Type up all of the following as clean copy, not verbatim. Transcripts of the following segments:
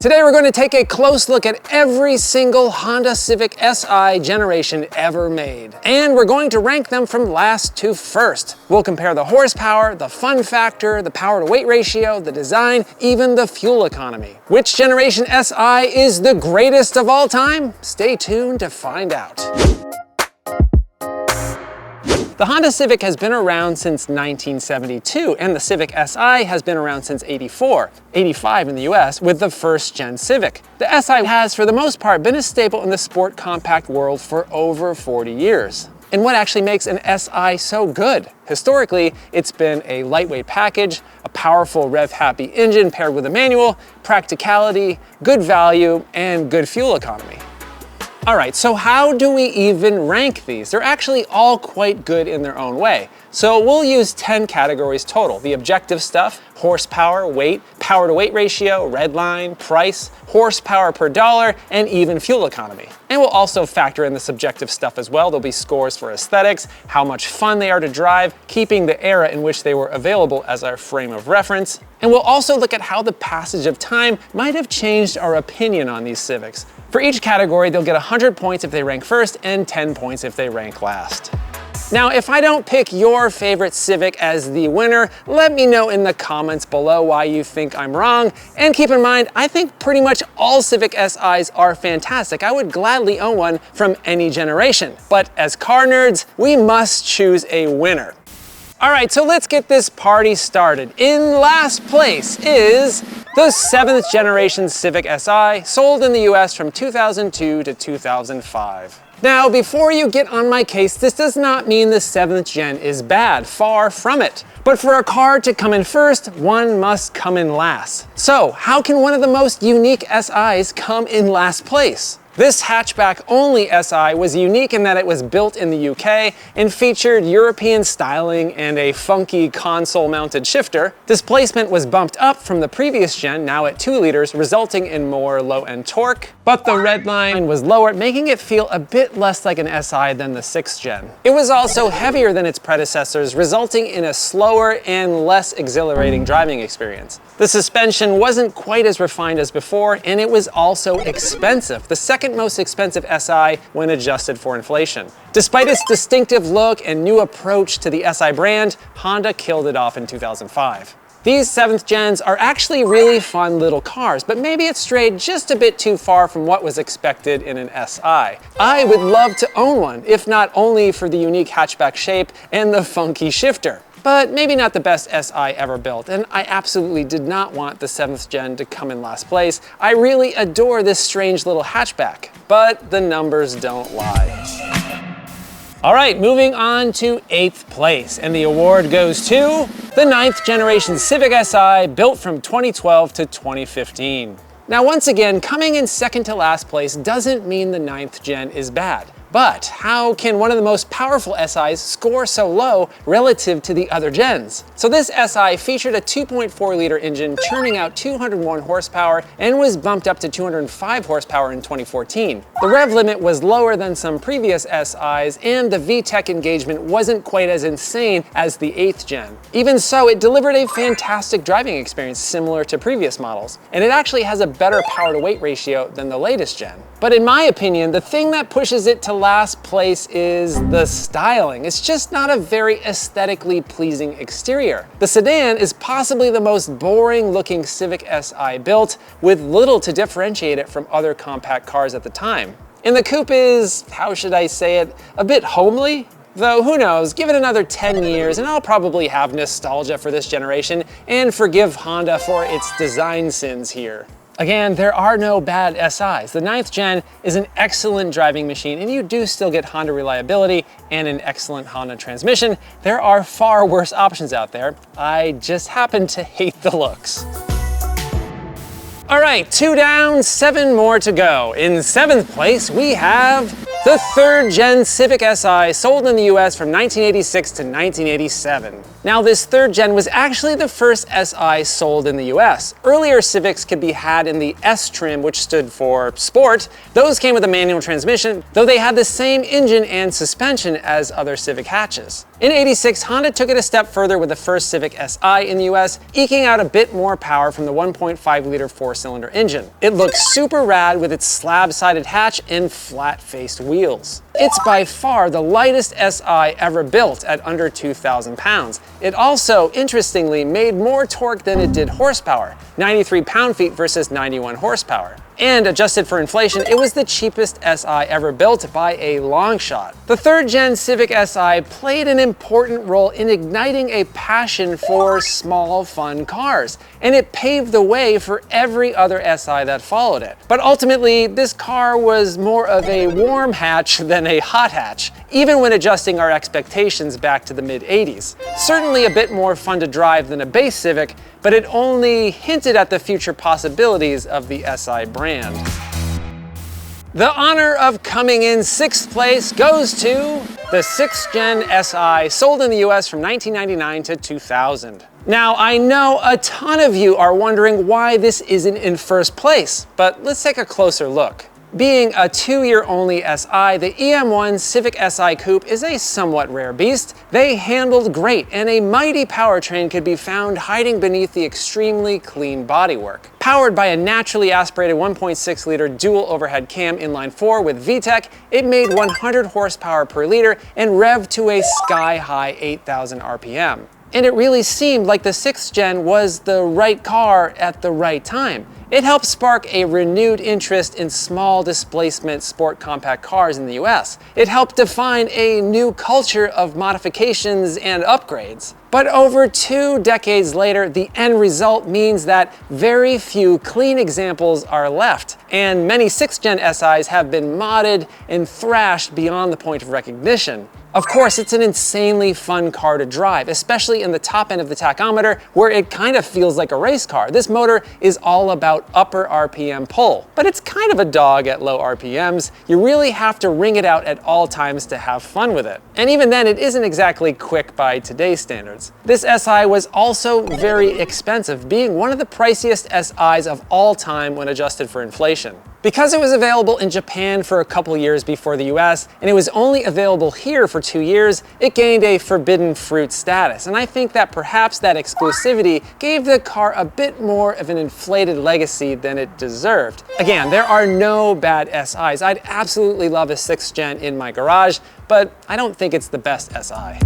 Today we're going to take a close look at every single Honda Civic Si generation ever made. And we're going to rank them from last to first. We'll compare the horsepower, the fun factor, the power to weight ratio, the design, even the fuel economy. Which generation Si is the greatest of all time? Stay tuned to find out. The Honda Civic has been around since 1972, and the Civic Si has been around since '84, '85 in the US, with the first gen Civic. The Si has, for the most part, been a staple in the sport compact world for over 40 years. And what actually makes an Si so good? Historically, it's been a lightweight package, a powerful rev-happy engine paired with a manual, practicality, good value, and good fuel economy. All right, so how do we even rank these? They're actually all quite good in their own way. So we'll use 10 categories total. The objective stuff: horsepower, weight, power to weight ratio, redline, price, horsepower per dollar, and even fuel economy. And we'll also factor in the subjective stuff as well. There'll be scores for aesthetics, how much fun they are to drive, keeping the era in which they were available as our frame of reference. And we'll also look at how the passage of time might have changed our opinion on these Civics. For each category, they'll get 100 points if they rank first and 10 points if they rank last. Now, if I don't pick your favorite Civic as the winner, let me know in the comments below why you think I'm wrong. And keep in mind, I think pretty much all Civic Si's are fantastic. I would gladly own one from any generation. But as car nerds, we must choose a winner. All right, so let's get this party started. In last place is the 7th generation Civic Si, sold in the US from 2002 to 2005. Now, before you get on my case, this does not mean the 7th gen is bad, far from it. But for a car to come in first, one must come in last. So, how can one of the most unique Si's come in last place? This hatchback-only Si was unique in that it was built in the UK and featured European styling and a funky console-mounted shifter. Displacement was bumped up from the previous gen, now at 2 liters, resulting in more low-end torque. But the redline was lower, making it feel a bit less like an Si than the 6th gen. It was also heavier than its predecessors, resulting in a slower and less exhilarating driving experience. The suspension wasn't quite as refined as before, and it was also expensive. The second most expensive Si when adjusted for inflation. Despite its distinctive look and new approach to the Si brand, Honda killed it off in 2005. These 7th gens are actually really fun little cars, but maybe it strayed just a bit too far from what was expected in an Si. I would love to own one, if not only for the unique hatchback shape and the funky shifter. But maybe not the best Si ever built, and I absolutely did not want the 7th gen to come in last place. I really adore this strange little hatchback, but the numbers don't lie. All right, moving on to 8th place, and the award goes to the 9th generation Civic Si, built from 2012 to 2015. Now, once again, coming in second to last place doesn't mean the 9th gen is bad. But how can one of the most powerful Si's score so low relative to the other gens? So this Si featured a 2.4 liter engine churning out 201 horsepower and was bumped up to 205 horsepower in 2014. The rev limit was lower than some previous Si's, and the VTEC engagement wasn't quite as insane as the 8th gen. Even so, it delivered a fantastic driving experience similar to previous models, and it actually has a better power to weight ratio than the latest gen. But in my opinion, the thing that pushes it to last place is the styling. It's just not a very aesthetically pleasing exterior. The sedan is possibly the most boring looking Civic Si built, with little to differentiate it from other compact cars at the time. And the coupe is, how should I say it, a bit homely? Though who knows, give it another 10 years and I'll probably have nostalgia for this generation and forgive Honda for its design sins here. Again, there are no bad Si's. The 9th gen is an excellent driving machine, and you do still get Honda reliability and an excellent Honda transmission. There are far worse options out there. I just happen to hate the looks. All right, 2 down, 7 more to go. In 7th place, we have The third gen Civic Si sold in the US from 1986 to 1987. Now, this third gen was actually the first Si sold in the US. Earlier Civics could be had in the S trim, which stood for Sport. Those came with a manual transmission, though they had the same engine and suspension as other Civic hatches. In '86, Honda took it a step further with the first Civic Si in the US, eking out a bit more power from the 1.5-liter four-cylinder engine. It looks super rad with its slab-sided hatch and flat-faced wheels. It's by far the lightest Si ever built at under 2,000 pounds. It also, interestingly, made more torque than it did horsepower, 93 pound-feet versus 91 horsepower. And adjusted for inflation, it was the cheapest Si ever built by a long shot. The third gen Civic Si played an important role in igniting a passion for small, fun cars, and it paved the way for every other Si that followed it. But ultimately, this car was more of a warm hatch than a hot hatch, even when adjusting our expectations back to the mid-'80s. Certainly a bit more fun to drive than a base Civic, but it only hinted at the future possibilities of the Si brand. The honor of coming in 6th place goes to the 6th gen Si, sold in the US from 1999 to 2000. Now, I know a ton of you are wondering why this isn't in 1st place, but let's take a closer look. Being a 2-year-only Si, the EM1 Civic Si Coupe is a somewhat rare beast. They handled great, and a mighty powertrain could be found hiding beneath the extremely clean bodywork. Powered by a naturally aspirated 1.6-liter dual overhead cam inline-4 with VTEC, it made 100 horsepower per liter and revved to a sky-high 8,000 RPM. And it really seemed like the 6th gen was the right car at the right time. It helped spark a renewed interest in small displacement sport compact cars in the US. It helped define a new culture of modifications and upgrades. But over 2 decades later, the end result means that very few clean examples are left, and many 6th gen SIs have been modded and thrashed beyond the point of recognition. Of course, it's an insanely fun car to drive, especially in the top end of the tachometer, where it kind of feels like a race car. This motor is all about upper RPM pull, but it's kind of a dog at low RPMs. You really have to wring it out at all times to have fun with it. And even then, it isn't exactly quick by today's standards. This Si was also very expensive, being one of the priciest SIs of all time when adjusted for inflation. Because it was available in Japan for a couple years before the US, and it was only available here for 2 years, it gained a forbidden fruit status. And I think that perhaps that exclusivity gave the car a bit more of an inflated legacy than it deserved. Again, there are no bad SIs. I'd absolutely love a 6th gen in my garage, but I don't think it's the best Si.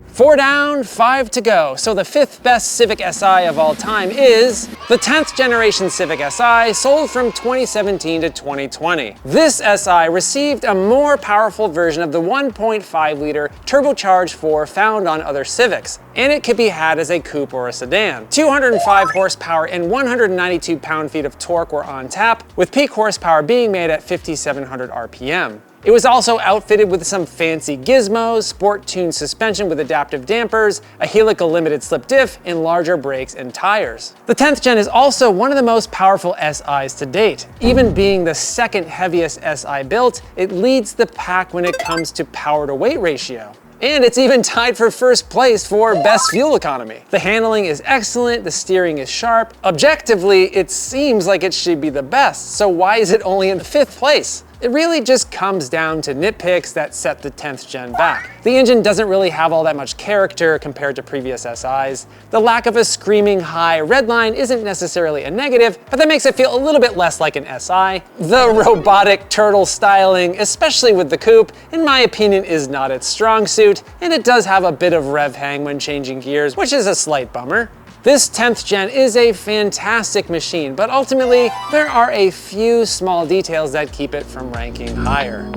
4 down, 5 to go. So the 5th best Civic Si of all time is the 10th generation Civic Si, sold from 2017 to 2020. This Si received a more powerful version of the 1.5-liter turbocharged 4 found on other Civics, and it could be had as a coupe or a sedan. 205 horsepower and 192 pound-feet of torque were on tap, with peak horsepower being made at 5,700 RPM. It was also outfitted with some fancy gizmos, sport-tuned suspension with adaptive dampers, a helical limited slip diff, and larger brakes and tires. The 10th gen is also one of the most powerful SIs to date. Even being the 2nd heaviest Si built, it leads the pack when it comes to power-to-weight ratio. And it's even tied for 1st place for best fuel economy. The handling is excellent, the steering is sharp. Objectively, it seems like it should be the best, so why is it only in 5th place? It really just comes down to nitpicks that set the 10th gen back. The engine doesn't really have all that much character compared to previous SIs. The lack of a screaming high redline isn't necessarily a negative, but that makes it feel a little bit less like an Si. The robotic turtle styling, especially with the coupe, in my opinion is not its strong suit, and it does have a bit of rev hang when changing gears, which is a slight bummer. This 10th gen is a fantastic machine, but ultimately, there are a few small details that keep it from ranking higher.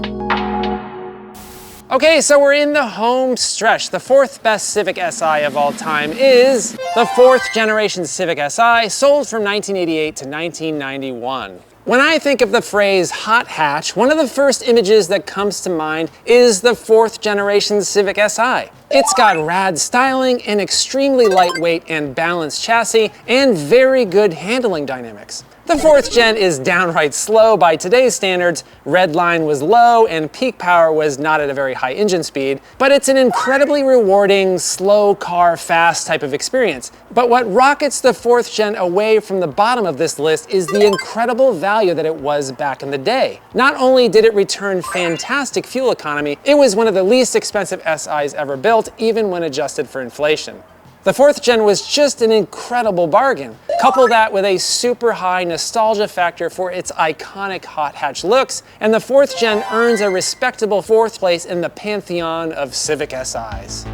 Okay, so we're in the home stretch. The 4th best Civic Si of all time is the 4th generation Civic Si, sold from 1988 to 1991. When I think of the phrase hot hatch, one of the first images that comes to mind is the 4th generation Civic Si. It's got rad styling, an extremely lightweight and balanced chassis, and very good handling dynamics. The 4th gen is downright slow by today's standards. Redline was low and peak power was not at a very high engine speed, but it's an incredibly rewarding, slow car fast type of experience. But what rockets the 4th gen away from the bottom of this list is the incredible value that it was back in the day. Not only did it return fantastic fuel economy, it was one of the least expensive SIs ever built, even when adjusted for inflation. The 4th gen was just an incredible bargain. Couple that with a super high nostalgia factor for its iconic hot hatch looks, and the 4th gen earns a respectable 4th place in the pantheon of Civic SIs.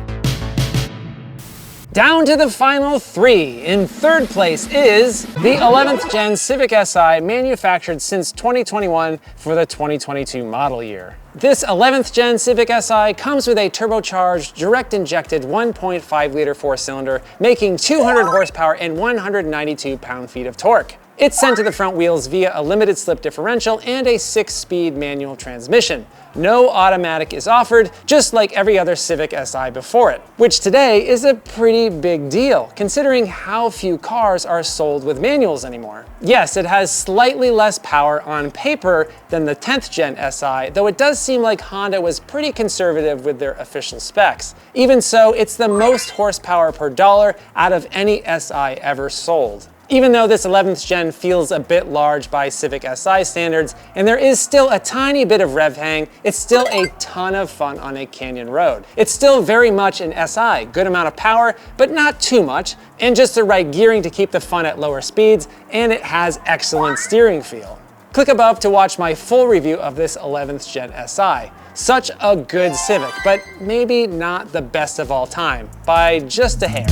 Down to the final 3. In 3rd place is the 11th gen Civic Si, manufactured since 2021 for the 2022 model year. This 11th gen Civic Si comes with a turbocharged, direct injected 1.5 liter 4-cylinder, making 200 horsepower and 192 pound-feet of torque. It's sent to the front wheels via a limited slip differential and a 6-speed manual transmission. No automatic is offered, just like every other Civic Si before it, which today is a pretty big deal, considering how few cars are sold with manuals anymore. Yes, it has slightly less power on paper than the 10th gen Si, though it does seem like Honda was pretty conservative with their official specs. Even so, it's the most horsepower per dollar out of any Si ever sold. Even though this 11th gen feels a bit large by Civic Si standards, and there is still a tiny bit of rev hang, it's still a ton of fun on a canyon road. It's still very much an Si, good amount of power, but not too much, and just the right gearing to keep the fun at lower speeds, and it has excellent steering feel. Click above to watch my full review of this 11th gen Si. Such a good Civic, but maybe not the best of all time, by just a hair.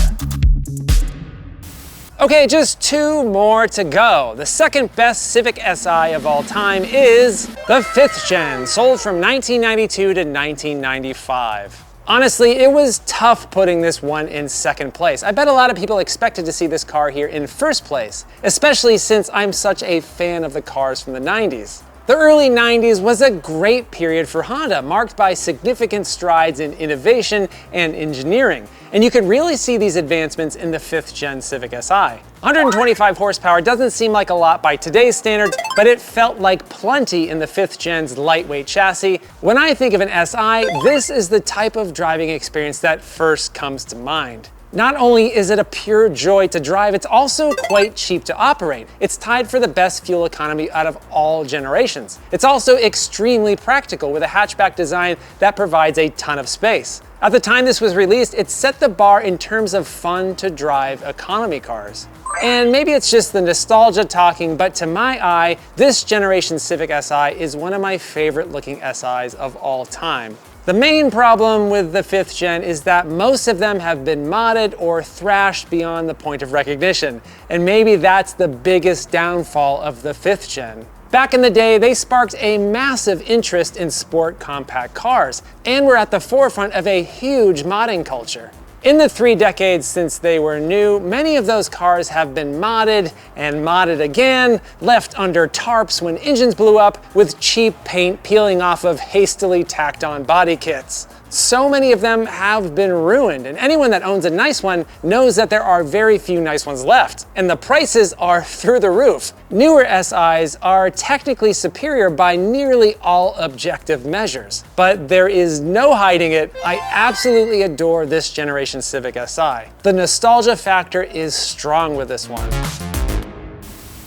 Okay, just 2 more to go. The second best Civic Si of all time is the 5th gen, sold from 1992 to 1995. Honestly, it was tough putting this one in 2nd place. I bet a lot of people expected to see this car here in 1st place, especially since I'm such a fan of the cars from the 90s. The early 90s was a great period for Honda, marked by significant strides in innovation and engineering. And you could really see these advancements in the 5th gen Civic Si. 125 horsepower doesn't seem like a lot by today's standards, but it felt like plenty in the 5th gen's lightweight chassis. When I think of an Si, this is the type of driving experience that first comes to mind. Not only is it a pure joy to drive, it's also quite cheap to operate. It's tied for the best fuel economy out of all generations. It's also extremely practical with a hatchback design that provides a ton of space. At the time this was released, it set the bar in terms of fun to drive economy cars. And maybe it's just the nostalgia talking, but to my eye, this generation Civic Si is one of my favorite looking SIs of all time. The main problem with the 5th gen is that most of them have been modded or thrashed beyond the point of recognition, and maybe that's the biggest downfall of the 5th gen. Back in the day, they sparked a massive interest in sport compact cars, and were at the forefront of a huge modding culture. In the 3 decades since they were new, many of those cars have been modded and modded again, left under tarps when engines blew up, with cheap paint peeling off of hastily tacked on body kits. So many of them have been ruined, and anyone that owns a nice one knows that there are very few nice ones left, and the prices are through the roof. Newer SIs are technically superior by nearly all objective measures, but there is no hiding it. I absolutely adore this generation Civic Si. The nostalgia factor is strong with this one.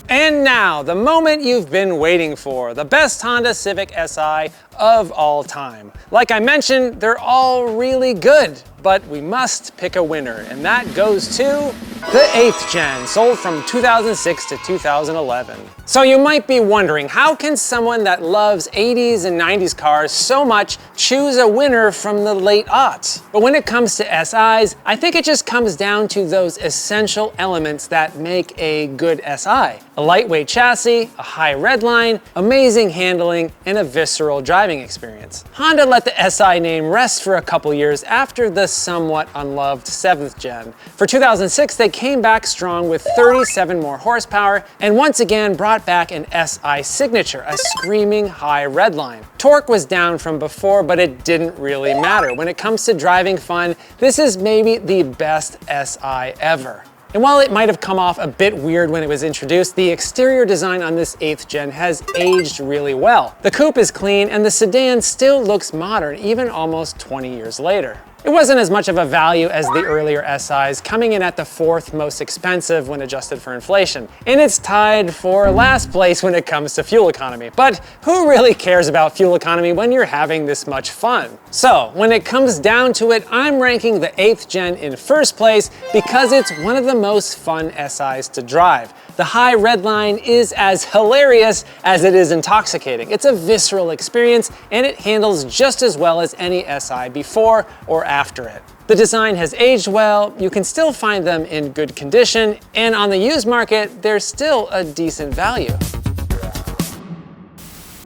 And now, the moment you've been waiting for, the best Honda Civic Si of all time. Like I mentioned, they're all really good, but we must pick a winner, and that goes to the 8th gen, sold from 2006 to 2011. So you might be wondering, how can someone that loves 80s and 90s cars so much choose a winner from the late aughts? But when it comes to SIs, I think it just comes down to those essential elements that make a good Si. A lightweight chassis, a high redline, amazing handling, and a visceral driving experience. Honda let the Si name rest for a couple years after the somewhat unloved 7th gen. For 2006, they came back strong with 37 more horsepower and once again brought back an SI signature, a screaming high redline. Torque was down from before, but it didn't really matter. When it comes to driving fun, this is maybe the best SI ever. And while it might have come off a bit weird when it was introduced, the exterior design on this 8th gen has aged really well. The coupe is clean and the sedan still looks modern even almost 20 years later. It wasn't as much of a value as the earlier SIs, coming in at the 4th most expensive when adjusted for inflation. And it's tied for last place when it comes to fuel economy. But who really cares about fuel economy when you're having this much fun? So when it comes down to it, I'm ranking the 8th gen in first place because it's one of the most fun SIs to drive. The high redline is as hilarious as it is intoxicating. It's a visceral experience and it handles just as well as any SI before or after it. The design has aged well, you can still find them in good condition, and on the used market, there's still a decent value.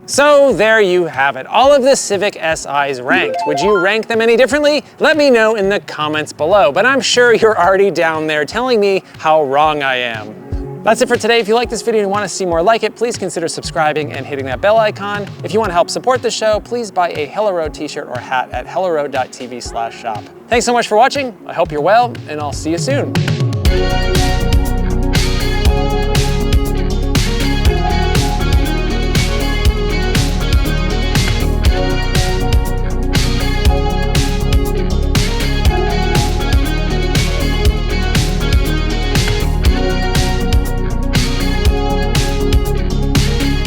So there you have it, all of the Civic SIs ranked. Would you rank them any differently? Let me know in the comments below, but I'm sure you're already down there telling me how wrong I am. That's it for today. If you like this video and want to see more like it, please consider subscribing and hitting that bell icon. If you want to help support the show, please buy a Hello Road t-shirt or hat at helloroad.tv/shop. Thanks so much for watching. I hope you're well, and I'll see you soon.